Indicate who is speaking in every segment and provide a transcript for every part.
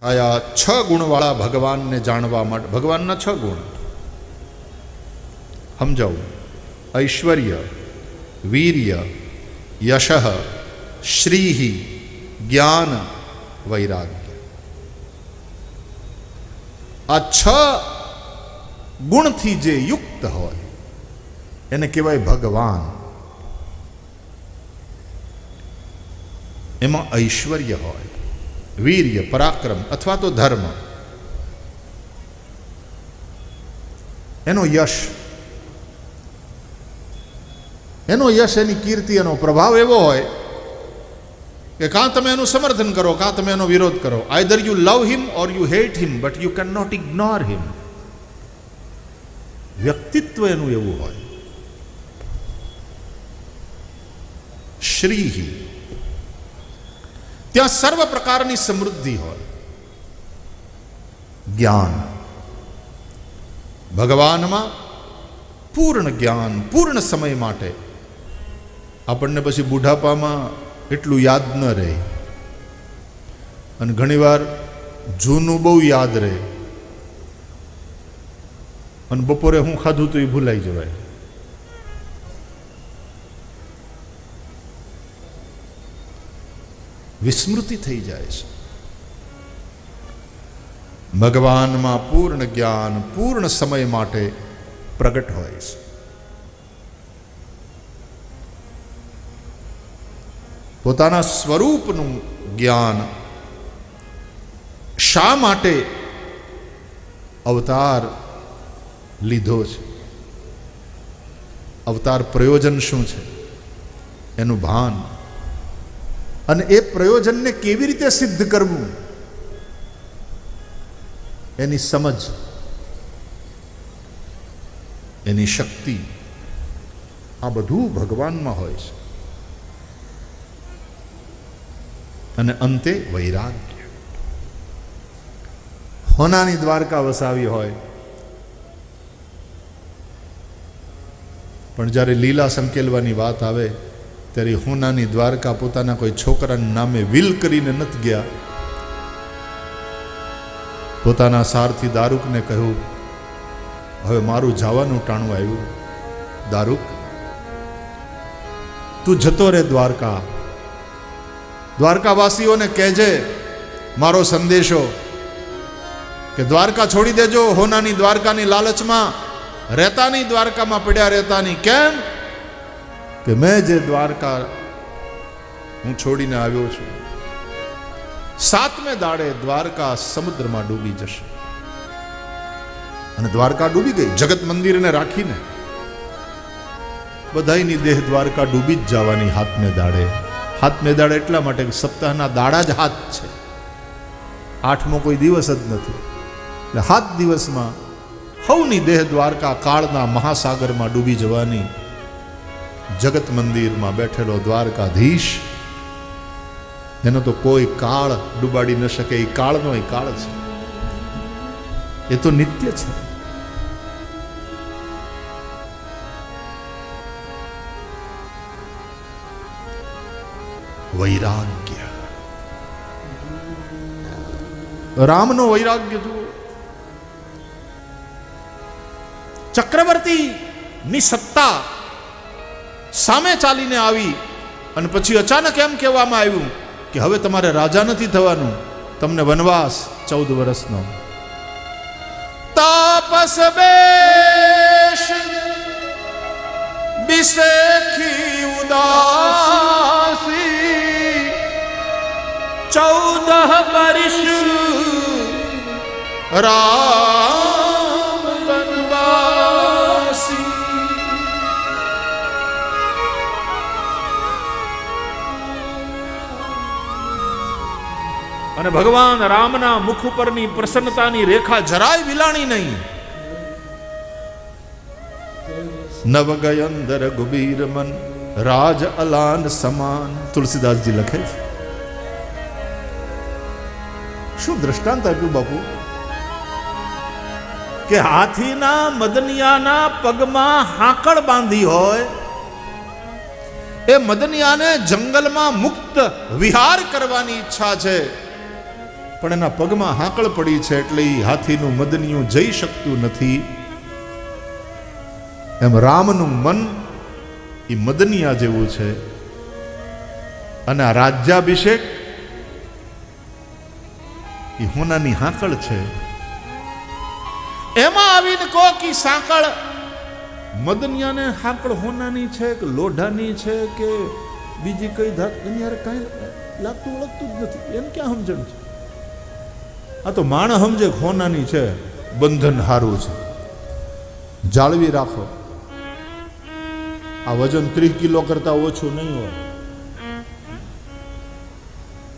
Speaker 1: આયા 6 ગુણવાળા ભગવાનને જાણવા માટે ભગવાનના 6 ગુણ સમજાવું. ઐશ્વર્ય, વીર્ય, યશ, શ્રી, જ્ઞાન, વૈરાગ્ય. આ 6 ગુણથી જે યુક્ત હોય એને કહેવાય ભગવાન. એમાં ઐશ્વર્ય હોય, વીર્ય પરાક્રમ અથવા તો ધર્મ, એનો યશ, એની કીર્તિ, એનો પ્રભાવ એવો હોય કે કાં તમે એનું સમર્થન કરો કાં તમે એનો વિરોધ કરો. Either you love him or you hate him but you can not ignore him. વ્યક્તિત્વ એનું એવું હોય. શ્રી, ત્યાં સર્વ પ્રકારની સમૃદ્ધિ હોય. જ્ઞાન, ભગવાનમાં પૂર્ણ જ્ઞાન, પૂર્ણ સમય માટે. આપણને પછી બુઢાપામાં એટલું યાદ ન રહે અને ઘણીવાર જૂનું બહુ યાદ રહે અને બપોરે હું ખાધું તો એ ભૂલાઈ જવાય. વિસ્મૃતિ થઈ જાય છે. ભગવાનમાં પૂર્ણ જ્ઞાન પૂર્ણ સમય માટે પ્રગટ હોય છે. પોતાના સ્વરૂપનું જ્ઞાન, શા માટે અવતાર લીધો છે, અવતાર પ્રયોજન શું છે એનું ભાન, અને એ પ્રયોજનને કેવી રીતે સિદ્ધ કરવું એની સમજ, એની શક્તિ, આ બધું ભગવાનમાં હોય છે. અને અંતે વૈરાગ્ય. હોનાની દ્વારકા વસાવી હોય પણ જ્યારે લીલા સંકેલવાની વાત આવે ત્યારે હોનાની દ્વારકા પોતાના કોઈ છોકરાના નામે વિલ કરીને નથી ગયા. પોતાના સારથી દારૂકને કહ્યું, હવે મારું જવાનું ટાણું આવ્યું. દારૂક, તું જતો રે દ્વારકા. દ્વારકાવાસીઓને કહેજે મારો સંદેશો કે દ્વારકા છોડી દેજો. હોનાની દ્વારકાની લાલચમાં રહેતા નહીં, દ્વારકામાં પડ્યા રહેતા નહીં. કેમ કે મેં જે દ્વારકા હું છોડીને આવ્યો છું, 7મે દાડે દ્વારકા સમુદ્રમાં ડૂબી જશે. અને દ્વારકા ડૂબી ગઈ. જગત મંદિરને રાખીને બધાની દેહ દ્વારકા ડૂબી જ જવાની 7મે દાડે. 7મે દાડે એટલા માટે સપ્તાહના દાડા જ 7 છે, 8મો કોઈ દિવસ જ નથી. એટલે 7 દિવસમાં સૌની દેહ દ્વારકા કાળના મહાસાગરમાં ડૂબી જવાની. જગત મંદિરમાં બેઠેલો દ્વારકાધીશ, એનો તો કોઈ કાળ ડૂબાડી ન શકે. એ કાળનો એ કાળ છે, એ તો નિત્ય છે. વૈરાગ્ય, રામનો વૈરાગ્ય જુઓ. ચક્રવર્તી ની સત્તા સામે ચાલીને આવી અને પછી અચાનક એમ કહેવામાં આવ્યું કે હવે તમારે રાજા નથી થવાનું, તમને વનવાસ 14 વર્ષનો. તાપસ બેશ બિસેખી ઉદાસી 14 વર્ષ રામ વનવાસી. અને ભગવાન રામના મુખ ઉપરની પ્રસન્નતાની રેખા જરાય વિલાણી નહીં. નવ ગયંદર ગુબીર મન રાજ અલાન સમાન. તુલસીદાસજી લખે છે. શું દ્રષ્ટાંત આપ્યું બાપુ કે હાથીના મદનિયાના પગમાં હાકળ બાંધી હોય એ મદનિયાને જંગલમાં મુક્ત વિહાર કરવાની ઈચ્છા છે, પણ એના પગમાં હાકળ પડી છે એટલે એ હાથીનું મદનિયું જઈ શકતું નથી. એમ રામનું મન એ મદનિયા જેવું છે. અને આ રાજ્યાભિષેક એ હોનાની હાકળ છે. એમાં આવીને કહો કે સાંકળ મદનિયાને હાકળ હોનાની છે કે લોઢાની છે કે બીજી કઈ ધાત, એની યાર કઈ લાગતું ઓળખતું જ નથી. એમ ક્યાં સમજણ છે? આ તો માણસ સમજે હોનાની છે, બંધન હારું છે, જાળવી રાખો. આ વજન 30 કિલો કરતા ઓછું નહીં હોય,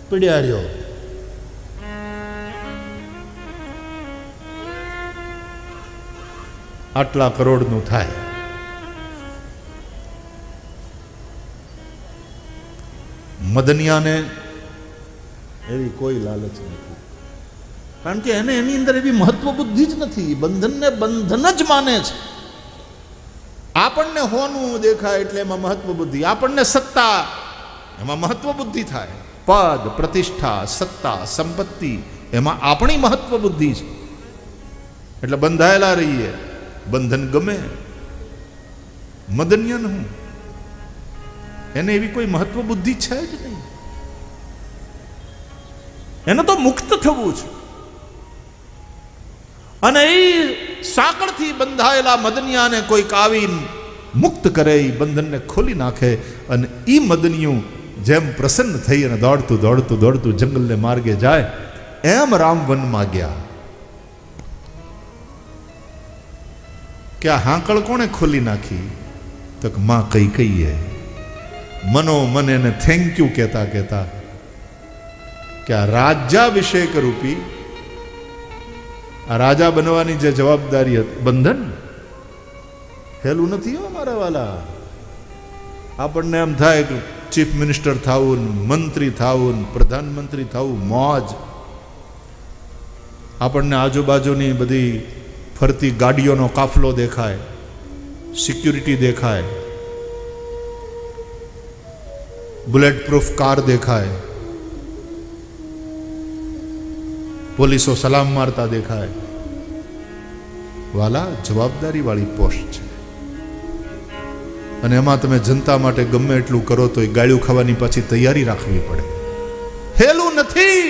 Speaker 1: પીડ્યા રહ્યો. આટલા કરોડનું થાય. મદનિયાને એવી કોઈ લાલચ નથી, કારણ કે એને એની અંદર એવી મહત્વ બુદ્ધિ જ નથી. બંધનને બંધન જ માને છે. આપણને હોનું દેખાય એટલે એમાં મહત્વ બુદ્ધિ, આપણને સત્તા એમાં મહત્વ બુદ્ધિ થાય, પદ પ્રતિષ્ઠા સત્તા સંપત્તિ એમાં આપણી મહત્વ બુદ્ધિ છે. એટલે બંધાયેલા રહીએ. બંધન ગમે. મદનિયન હું એને એવી કોઈ મહત્વ બુદ્ધિ છે જ નહીં. એને તો મુક્ત થવું છે. અને એ સાંકળથી બંધાયેલા મદનિયાને કોઈક આવીને મુક્ત કરે, એ બંધનને ખોલી નાખે. અને એ મદનિયું જેમ પ્રસન્ન થઈ અને દોડતું દોડતું દોડતું જંગલને માર્ગે જાય, એમ રામ વનમાં ગયા. કે આ હાંકળ કોણે ખોલી નાખી? તો કે માં કઈ કહીએ. મનો મને એને થેન્ક યુ કહેતા કહેતા કે આ રાજ્યાભિષેક રૂપી, આ રાજા બનવાની જે જવાબદારી હતી, બંધન હેલું નથી હો મારા વાલા. આપણને એમ થાય કે ચીફ મિનિસ્ટર થવું, મંત્રી થવું, પ્રધાનમંત્રી થવું મોજ. આપણને આજુબાજુની બધી ફરતી ગાડીઓનો કાફલો દેખાય, સિક્યુરિટી દેખાય, બુલેટ પ્રૂફ કાર દેખાય, પોલીસો સલામ મારતા દેખાય. વાલા, જવાબદારી વાળી પોસ્ટ છે. અને એમાં તમે જનતા માટે ગમે એટલું કરો તો એ ગાળ્યું ખાવાની પાછી તૈયારી રાખવી પડે. હેલું નથી.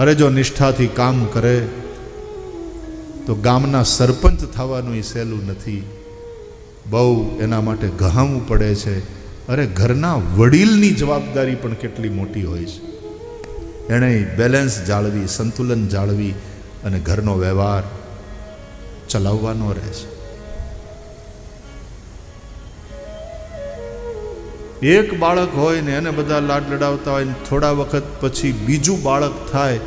Speaker 1: અરે જો નિષ્ઠાથી કામ કરે તો ગામના સરપંચ થવાનું એ સહેલું નથી. બહુ એના માટે ગહાવું પડે છે. અરે ઘરના વડીલની જવાબદારી પણ કેટલી મોટી હોય છે. એણે બેલેન્સ જાળવી, સંતુલન જાળવી અને ઘરનો વ્યવહાર ચલાવવાનો રહે છે. એક બાળક હોય ને એને બધા લાડ લડાવતા હોય ને થોડા વખત પછી બીજું બાળક થાય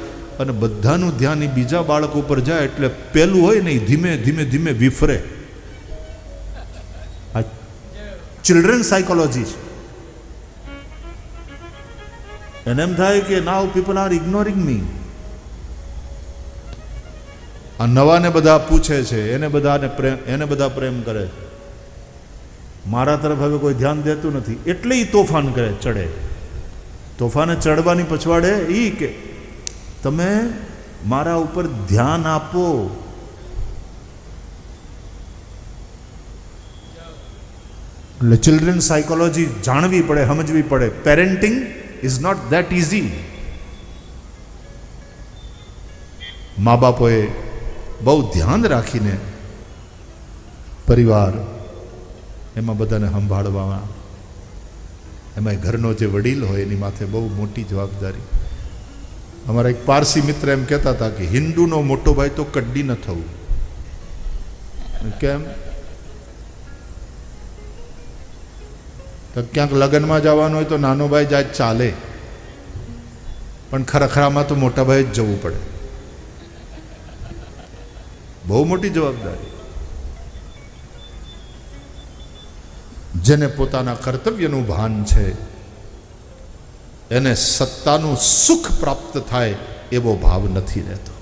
Speaker 1: અને બધાનું ધ્યાન એ બીજા બાળક ઉપર જાય એટલે પેલું હોય ને એ ધીમે ધીમે ધીમે વિફરે. આ ચિલ્ડ્રન સાયકોલોજી છે. એને એમ થાય કે નાઉ પીપલ આર ઇગ્નોરિંગ મી. આ નવાને બધા પૂછે છે, એને બધા પ્રેમ કરે, મારા તરફ હવે કોઈ ધ્યાન દેતું નથી, એટલે એ તોફાન કરે, ચડે. તોફાને ચડવાની પછવાડે એ કે તમે મારા ઉપર ધ્યાન આપો. એટલે ચિલ્ડ્રન સાયકોલોજી જાણવી પડે, સમજવી પડે. Parenting is not that easy. મા બાપોએ બહુ ધ્યાન રાખીને પરિવાર એમાં બધાને સંભાળવા, એમાં ઘરનો જે વડીલ હોય એની માથે બહુ મોટી જવાબદારી. અમારા એક પારસી મિત્ર એમ કહેતા હતા કે હિન્દુનો મોટો ભાઈ તો કડ્ડી ન થવું. કેમ? તો ક્યાંક લગ્નમાં જવાનું હોય તો નાનો ભાઈ જાય ચાલે, પણ ખરેખરામાં તો મોટા ભાઈ જ જવું પડે. બહુ મોટી જવાબદારી. જેને પોતાના કર્તવ્યનું ભાન છે એને સત્તાનું સુખ પ્રાપ્ત થાય એવો ભાવ નથી રહેતો.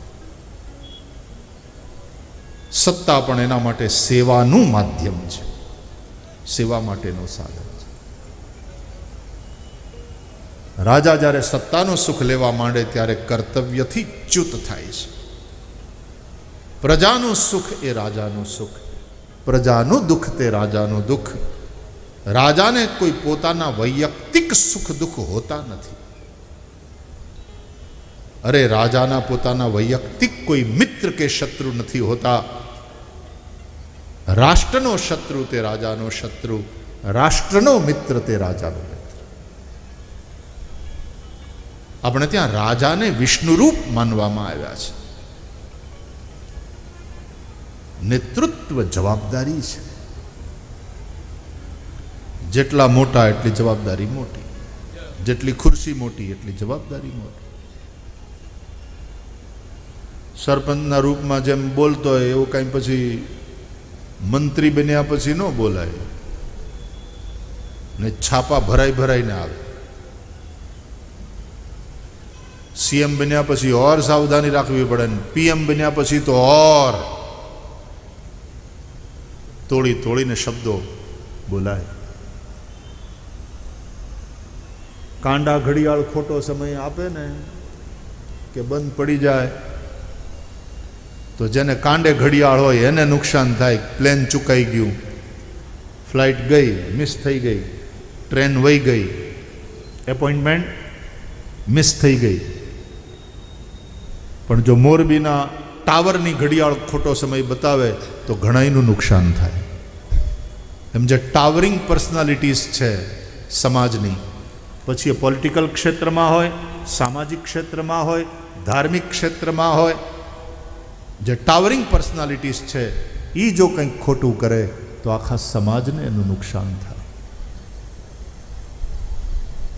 Speaker 1: સત્તા પણ એના માટે સેવાનું માધ્યમ છે, સેવા માટેનું સાધન છે. રાજા જ્યારે સત્તાનું સુખ લેવા માંડે ત્યારે કર્તવ્યથી ચ્યુત થાય છે. પ્રજાનું સુખ એ રાજાનું સુખ, પ્રજાનું દુઃખ તે રાજાનું દુઃખ. રાજાને કોઈ પોતાના વૈયક્તિક સુખ દુઃખ હોતા નથી. અરે રાજાના પોતાના વૈયક્તિક કોઈ મિત્ર કે શત્રુ નથી હોતા. રાષ્ટ્રનો શત્રુ તે રાજાનો શત્રુ, રાષ્ટ્રનો મિત્ર તે રાજાનો મિત્ર. આપણે ત્યાં રાજાને વિષ્ણુરૂપ માનવામાં આવ્યા છે. નેતૃત્વ જવાબદારી છે. જેટલા મોટા એટલી જવાબદારી મોટી, જેટલી ખુરશી મોટી એટલી જવાબદારી મોટી. સરપંચના રૂપમાં જેમ બોલતો હોય એવું કાંઈ પછી મંત્રી બન્યા પછી ન બોલાય ને છાપા ભરાઈને આવે. સીએમ બન્યા પછી ઓર સાવધાની રાખવી પડે ને પીએમ બન્યા પછી તો ઓર તોડીને શબ્દો બોલાય. કાંડા ઘડિયાળ ખોટો સમય આપે ને કે બંધ પડી જાય તો જેને કાંડે ઘડિયાળ હોય એને નુકસાન થાય. પ્લેન ચૂકાઈ ગયું, ફ્લાઇટ ગઈ, મિસ થઈ ગઈ, ટ્રેન વહી ગઈ, એપોઇન્ટમેન્ટ મિસ થઈ ગઈ. પણ જો મોરબીના ટાવરની ઘડિયાળ ખોટો સમય બતાવે તો ઘણાયનું નુકસાન થાય. એમ જે ટાવરિંગ પર્સનાલિટીઝ છે સમાજની, પછી એ પોલિટિકલ ક્ષેત્રમાં હોય, સામાજિક ક્ષેત્રમાં હોય, ધાર્મિક ક્ષેત્રમાં હોય, જે ટાવરિંગ પર્સનાલિટીઝ છે એ જો કંઈક ખોટું કરે તો આખા સમાજને એનું નુકસાન થાય.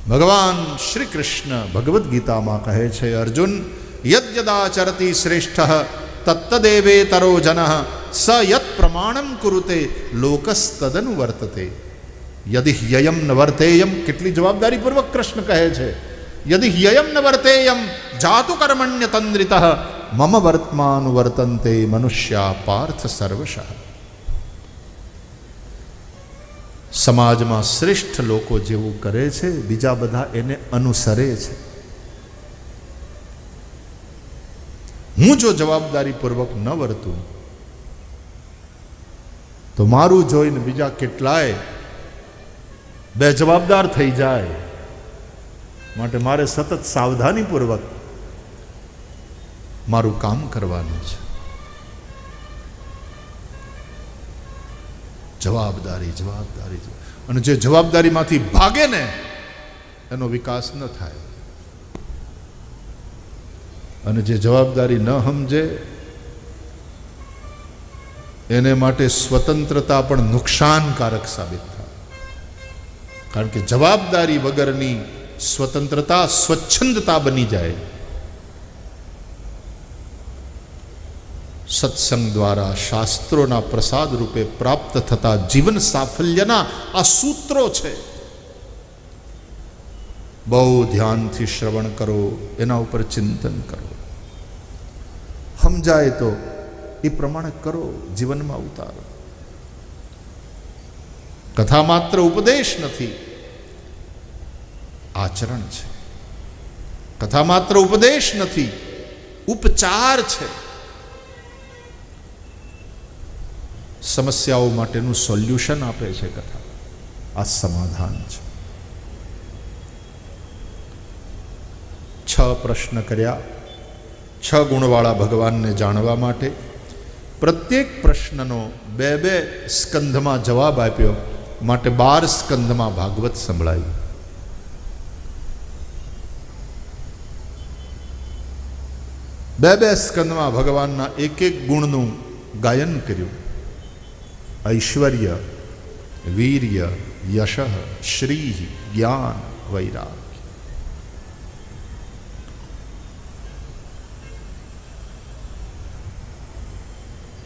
Speaker 1: ભગવાન શ્રી કૃષ્ણ ભગવદ્ ગીતામાં કહે છે, અર્જુન યદ્યદાચરતિ શ્રેષ્ઠ તત્તદેવેતરો જનઃ સ યત પ્રમાણમ કુરુતે લોકસ્તદનુ વર્તતે યદિ હ્યયમ ન વર્તેયમ. કેટલી જવાબદારીપૂર્વક કૃષ્ણ કહે છે, યદિ હ્યયમ ન વર્તેયમ જાતુ કર્મણ્ય તંદ્રિતઃ મમ વર્તમાન વર્તન્તે મનુષ્યા પાર્થ સર્વશઃ. સમાજમાં શ્રેષ્ઠ લોકો જેવું કરે છે બીજા બધા એને અનુસરે છે. હું જો જવાબદારીપૂર્વક ન વર્તું તો મારું જોઈને બીજા કેટલાય બેજવાબદાર થઈ જાય. માટે મારે સતત સાવધાનીપૂર્વક મારું કામ કરવાનું છે. જવાબદારી. અને જે જવાબદારીમાંથી ભાગે ને એનો વિકાસ ન થાય. અને જે જવાબદારી ન સમજે એને માટે સ્વતંત્રતા પણ નુકસાનકારક સાબિત થાય. કારણ કે જવાબદારી વગરની સ્વતંત્રતા સ્વચ્છંદતા બની જાય. સત્સંગ દ્વારા શાસ્ત્રોના પ્રસાદ રૂપે પ્રાપ્ત થતા જીવન સાફલ્યના આ સૂત્રો છે. બહુ ધ્યાનથી શ્રવણ કરો, એના ઉપર ચિંતન કરો, સમજાય તો એ પ્રમાણે કરો, જીવનમાં ઉતારો. કથા માત્ર ઉપદેશ નથી, આચરણ છે. કથા માત્ર ઉપદેશ નથી, ઉપચાર છે. સમસ્યાઓ માટેનું સોલ્યુશન આપે છે કથા. આ સમાધાન છે. 6 પ્રશ્ન કર્યા 6 ગુણવાળા ભગવાનને જાણવા માટે. પ્રત્યેક પ્રશ્નનો 2 સ્કંધમાં જવાબ આપ્યો, માટે 12 સ્કંધમાં ભાગવત સંભળાયું. બે સ્કંદમાં ભગવાનના એક ગુણનું ગાયન કર્યું. ઐશ્વર્ય, વીર્ય, યશ, શ્રી, જ્ઞાન, વૈરાગ.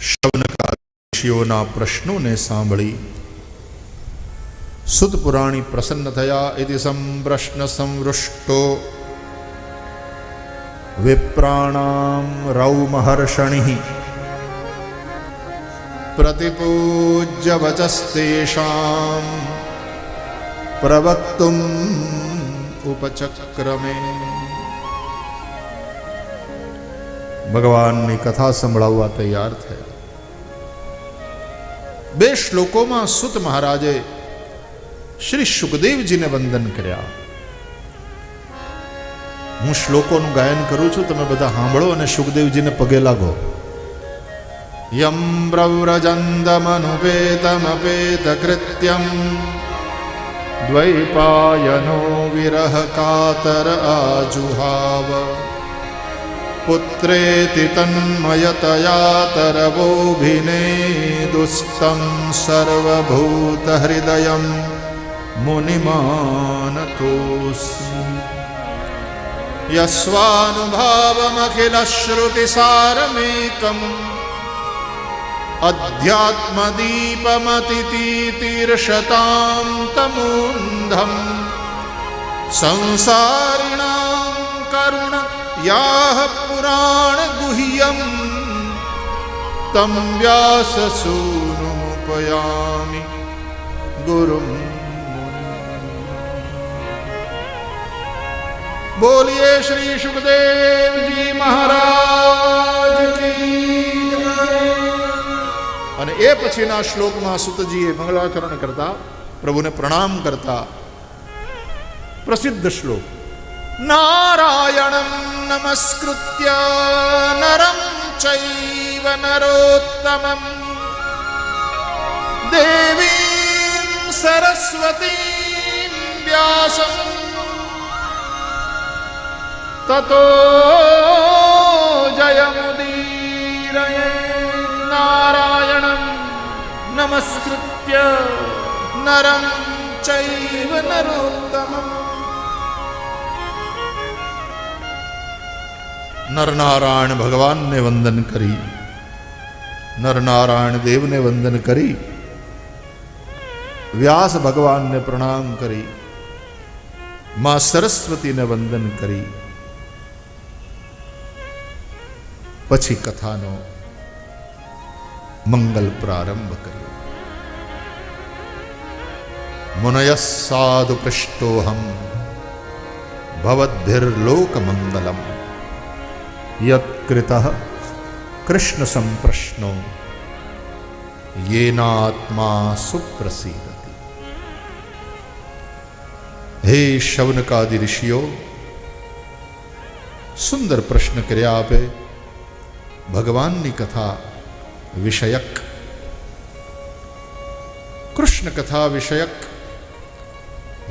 Speaker 1: શૌનકાદિઓના પ્રશ્નોને સાંભળી સુત પુરાણી પ્રસન્ન થયા. ઇતિ સંપ્રશ્ન સંવૃષ્ટો વિપ્રાણામ રૌમહર્ષણિ પ્રતિપૂજ્ય વચસ્તેષાં પ્રવક્તુમ उपचक्रमे। ભગવાનની કથા સંભળાવવા તૈયાર થયા. બે શ્લોકોમાં સુત મહારાજે શ્રી સુખદેવજીને વંદન કર્યા. હું શ્લોકોનું ગાયન કરું છું, તમે બધા સાંભળો અને સુખદેવજીને પગે લાગો. યમ પ્રવ્રજંદમનુપેતમપેત કૃત્યમ દ્વૈપાયનો વિરહ કાતર આજુહાવ પુત્રેતિ તન્મયતયા તરવોભિનેદુસ્તં સર્વભૂત હૃદયં મુનિમાનતોસ્મિ. યસ્વાનુભાવમખિલશ્રુતિસારમેકम् અધ્યાત્મદીપમતિતીર્ષતાં તમૂંધં સંસારિણાં કરુણ યાહ પુરાણ ગુહ્યમ તમ વ્યાસસૂનુપયામિ ગુરુમ. બોલીએ શ્રી સુખદેવજી મહારાજ કી જય. અને એ પછીના શ્લોકમાં સુતજીએ મંગલાચરણ કરતા, પ્રભુને પ્રણામ કરતા પ્રસિદ્ધ શ્લોક નારાયણં નમસ્કૃત્ય નરં ચૈવ નરોત્તમં દેવીં સરસ્વતીં વ્યાસં તતો જયમુદીરયેત. નારાયણં નમસ્કૃત્ય નરં ચૈવ નરોત્તમં. નરનારાયણ ભગવાનને વંદન કરી, નરનારાયણ દેવને વંદન કરી, વ્યાસ ભગવાનને પ્રણામ કરી, માં સરસ્વતીને વંદન કરી, પછી કથાનો મંગલ પ્રારંભ કર્યો. મુનય સાધુ પૃષ્ટોહમ ભવદ્ભિર્લોક મંગલમ યત્કૃતઃ કૃષ્ણ સંપ્રશ્નો યેનાત્મા સુપ્રસીદતિ. હે શૌનકાદિ ઋષિઓ, સુંદર પ્રશ્ન કર્યા આપે. ભગવાનની કથા વિષયક, કૃષ્ણ કથા વિષયક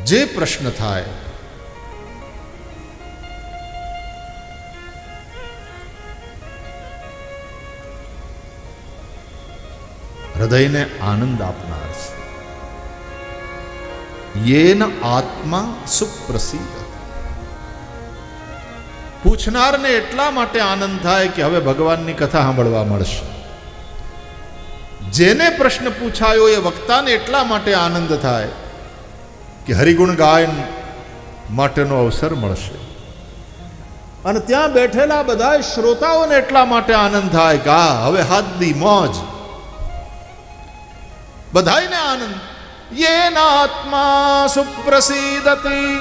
Speaker 1: જે પ્રશ્ન થાય હૃદયને આનંદ આપનાર છે. યેન આત્મા સુપ્રસિદ્ધ. પૂછનારને એટલા માટે આનંદ થાય કે હવે ભગવાનની કથા સાંભળવા મળશે. જેને પ્રશ્ન પૂછાયો એ વક્તાને એટલા માટે આનંદ થાય કે હરિગુણ ગાયન માટેનો અવસર મળશે. અને ત્યાં બેઠેલા બધા શ્રોતાઓને એટલા માટે આનંદ થાય કે આ હવે હાથની મોજ. બધાયને આનંદ. યેન આત્મા સુપ્રસિદ્ધતિ.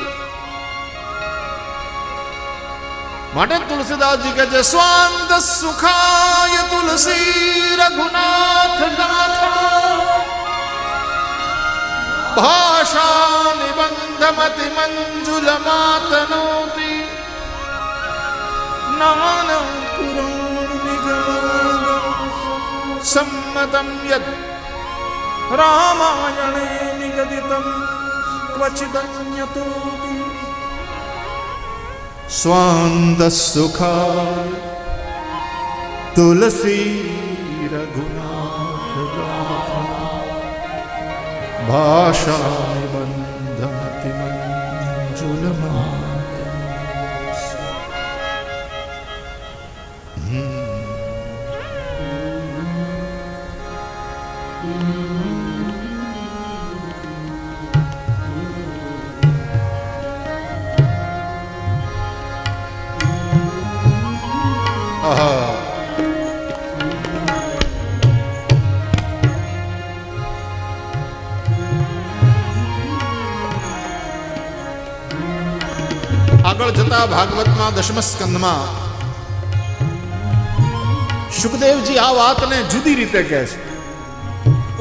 Speaker 1: માટે તુલસીદાસજી કહે છે સ્વાંત સુખાય તુલસી રઘુનાથ ગાથા ભાષા નિબંધમતિ મંજુલ માતનોતિ નાન પુરાણ નિગમ સમ્મતમ યદ રામાયણે નિગદિતમ ક્વચિદન્યતોપી. સ્વાંત સુખાય તુલસી રઘુનાથ ગાથા ભાષા નિબંધમતિ મંજુલ ભાગવતમાં 10મ સ્કંધમાં શુકદેવજી આ વાતને જુદી રીતે કહે છે.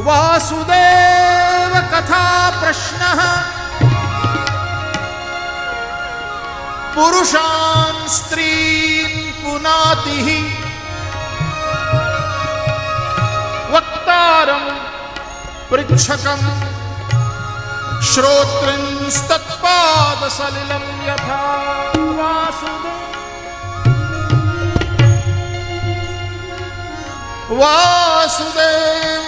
Speaker 1: વાસુદેવ કથા પ્રશ્ન પુરુષાન સ્ત્રીન પુનાતિ વક્તારમ પૃચ્છકમ શ્રોત્રિંસ્તત્પાદ સલિલમ યથા વાસુદેવ વાસુદેવ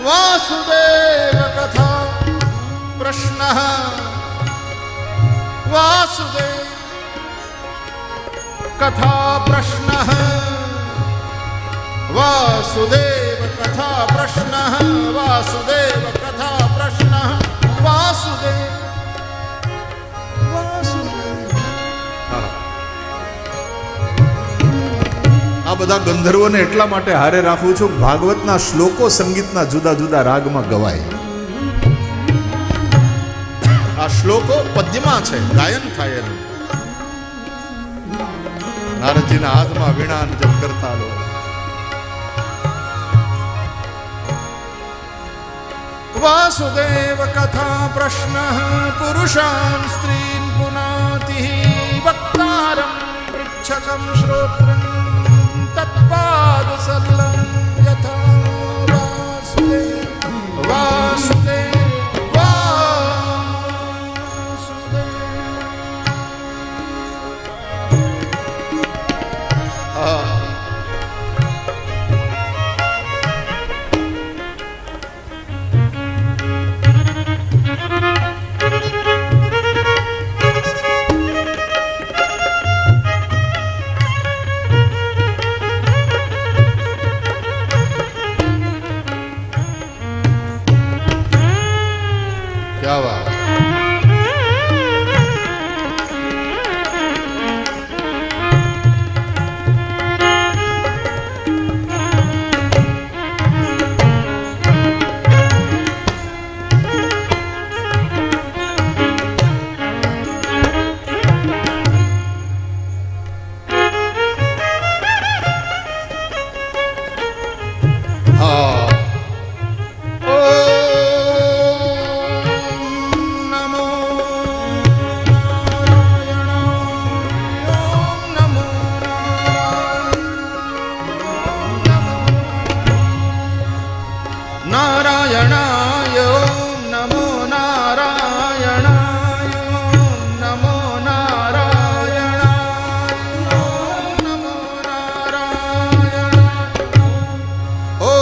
Speaker 1: વાસુદેવ કથા પ્રશ્ન વાસુદેવ કથા પ્રશ્ન વાસુદેવ કથા પ્રશ્ન વાસુદેવ કથા પ્રશ્ન વાસુદેવ. આ બધા ગંધર્વોને એટલા માટે હારે રાખું છું, ભાગવતના શ્લોકો સંગીતના જુદા જુદા રાગમાં ગવાય. આ શ્લોકો પદ્યમાં છે, ગાયન થાય એનું. નારદજીના હાથમાં વીણા જપ કરતા લો. વાસુદેવ કથા પ્રશ્ન પુરુષાન સ્ત્રીન પુનાતિ વક્તારમ પૃચ્છકમ શ્રોત્રમ તત્પાદ સલિલમ યથા વાસુદેવ વાસુદેવ क्या बात. નારાયણાય નમો નારાયણાય નમો નારાયણાય નમો નારાયણાય. ઓ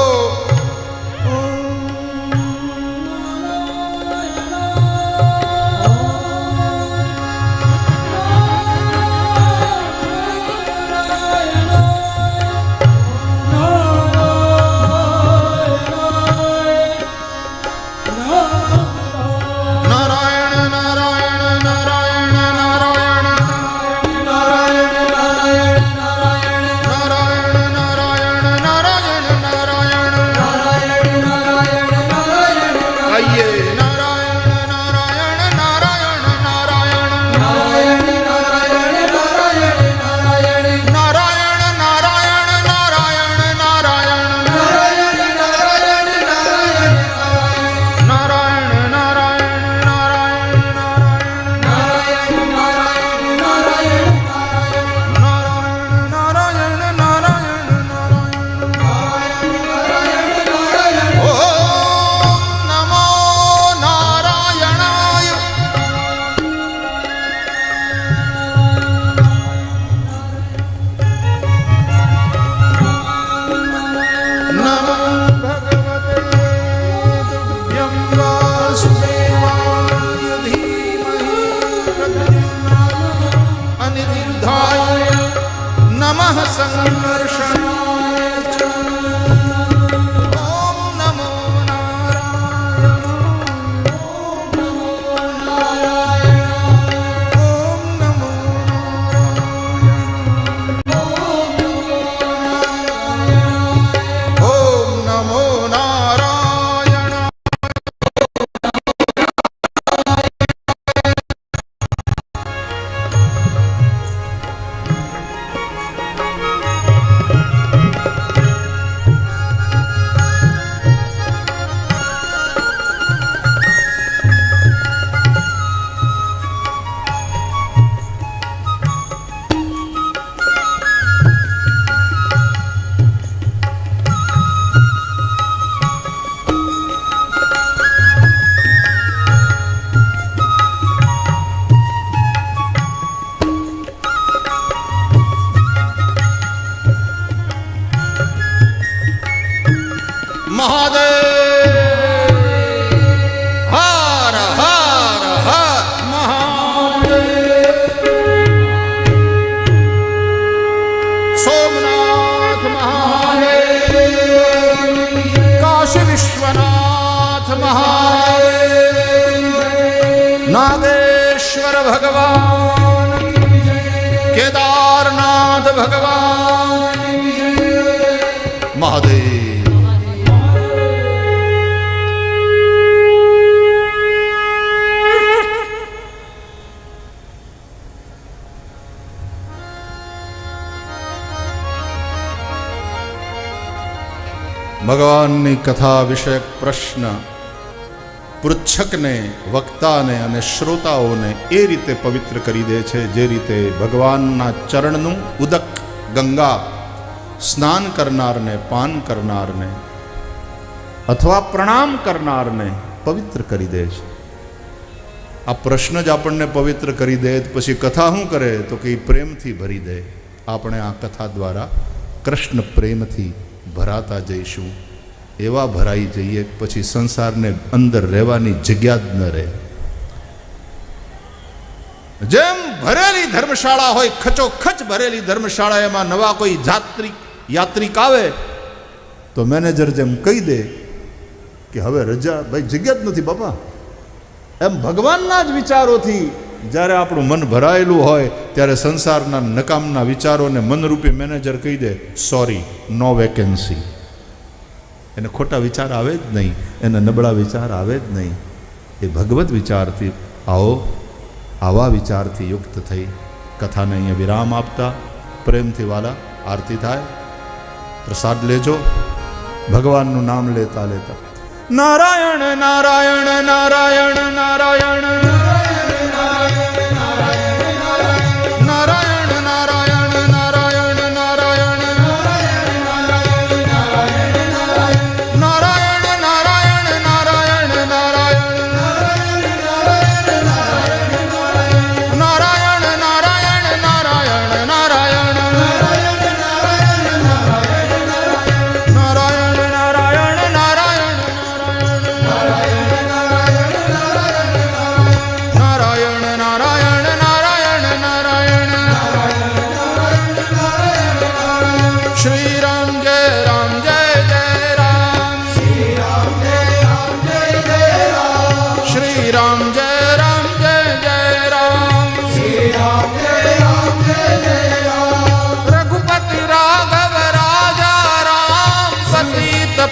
Speaker 1: नमः संकर्षणाय च ओम नमो नारायण ओम नमो नारायण ओम नमो नारायण ओम नमो नारायण महादेव, नागेश्वर भगवान, केदारनाथ भगवान महादेव। ભગવાનની કથા વિષયક પ્રશ્ન પૃચ્છકને, વક્તાને અને શ્રોતાઓને એ રીતે પવિત્ર કરી દે છે જે રીતે ભગવાનના ચરણનું ઉદક ગંગા સ્નાન કરનારને, પાન કરનારને અથવા પ્રણામ કરનારને પવિત્ર કરી દે છે. આ પ્રશ્ન જ આપણને પવિત્ર કરી દે પછી કથા શું કરે તો કે પ્રેમથી ભરી દે. આપણે આ કથા દ્વારા કૃષ્ણ પ્રેમથી ભરાતા જઈશું, એવા ભરાઈ જઈએ પછી સંસારને અંદર રહેવાની જગ્યા જ ન રહે. જેમ ભરેલી ધર્મશાળા હોય, ખચોખચ ભરેલી ધર્મશાળા, એમાં નવા કોઈ યાત્રિક આવે તો મેનેજર જેમ કહી દે કે હવે રજા, ભાઈ જગ્યા જ નથી બાપા. એમ ભગવાનના જ વિચારોથી જ્યારે આપણું મન ભરાયેલું હોય ત્યારે સંસારના નકામના વિચારોને મનરૂપી મેનેજર કહી દે સોરી, નો વેકેન્સી. એને ખોટા વિચાર આવે જ નહીં, એને નબળા વિચાર આવે જ નહીં. એ ભગવત વિચારથી આવો, આવા વિચારથી યુક્ત થઈ કથાને અહીંયા વિરામ આપતા પ્રેમથી વાલા આરતી થાય, પ્રસાદ લેજો, ભગવાનનું નામ લેતા લેતા નારાયણ નારાયણ નારાયણ નારાયણ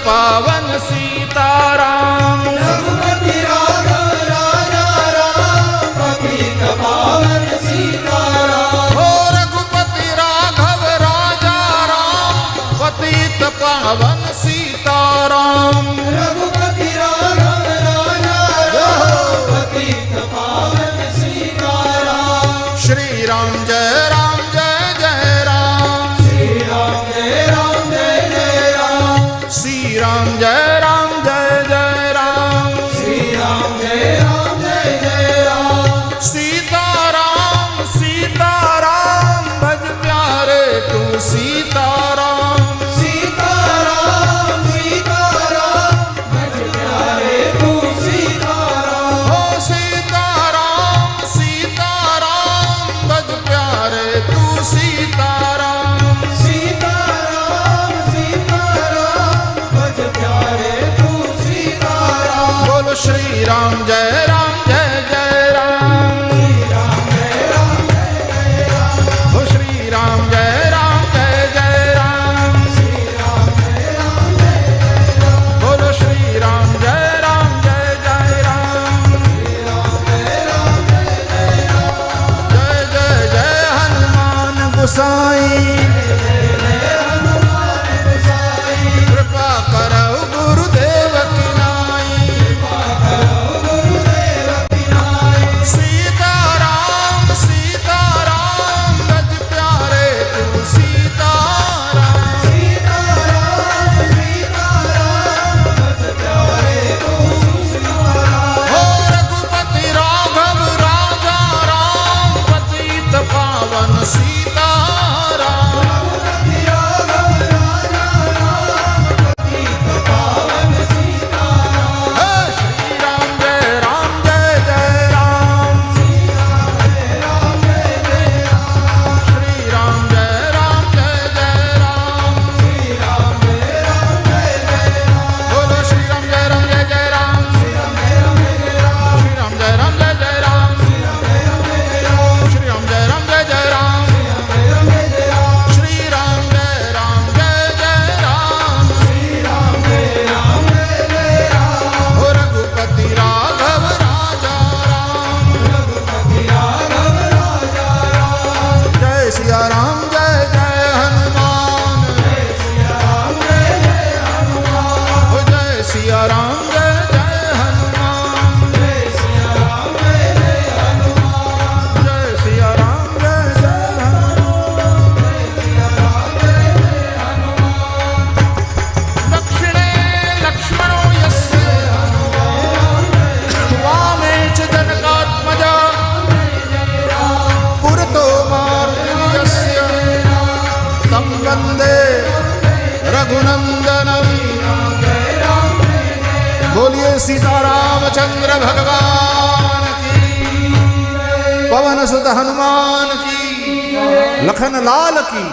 Speaker 1: पावन सीताराम, रघुपति राघव राजा राम, पतित पावन सीताराम। हो रघुपति राघव राजा राम, पतित पावन सीताराम, रघुपति राघव राजा राम, पतित पावन सीताराम। श्री राम जय राम जय जय राम, श्री राम जय राम जय जय राम, श्री राम जय राम जय जय राम, श्री राम जय राम जय जय राम। सीताराम सीताराम भज प्यारे तू सीताराम, सीताराम सीताराम भज प्यारे तू सीताराम। हो सीताराम सीताराम भज प्यारे तू सीताराम, सीताराम सीताराम भज प्यारे तू सीताराम। बोलो श्री राम जय राम जय जय राम, श्री राम जय राम जय जय राम। हो श्री राम जय राम जय जय राम, श्री राम जय राम जय जय राम। बोलो श्री राम जय राम जय जय राम, श्री राम जय राम जय जय राम। जय जय जय हनुमान गोसाई, कृपा करो गुरुदेव की नाई, कृपा करो गुरुदेव की सीता रामचंद्र भगवान की, पवन सुत हनुमान की, लखन लाल की।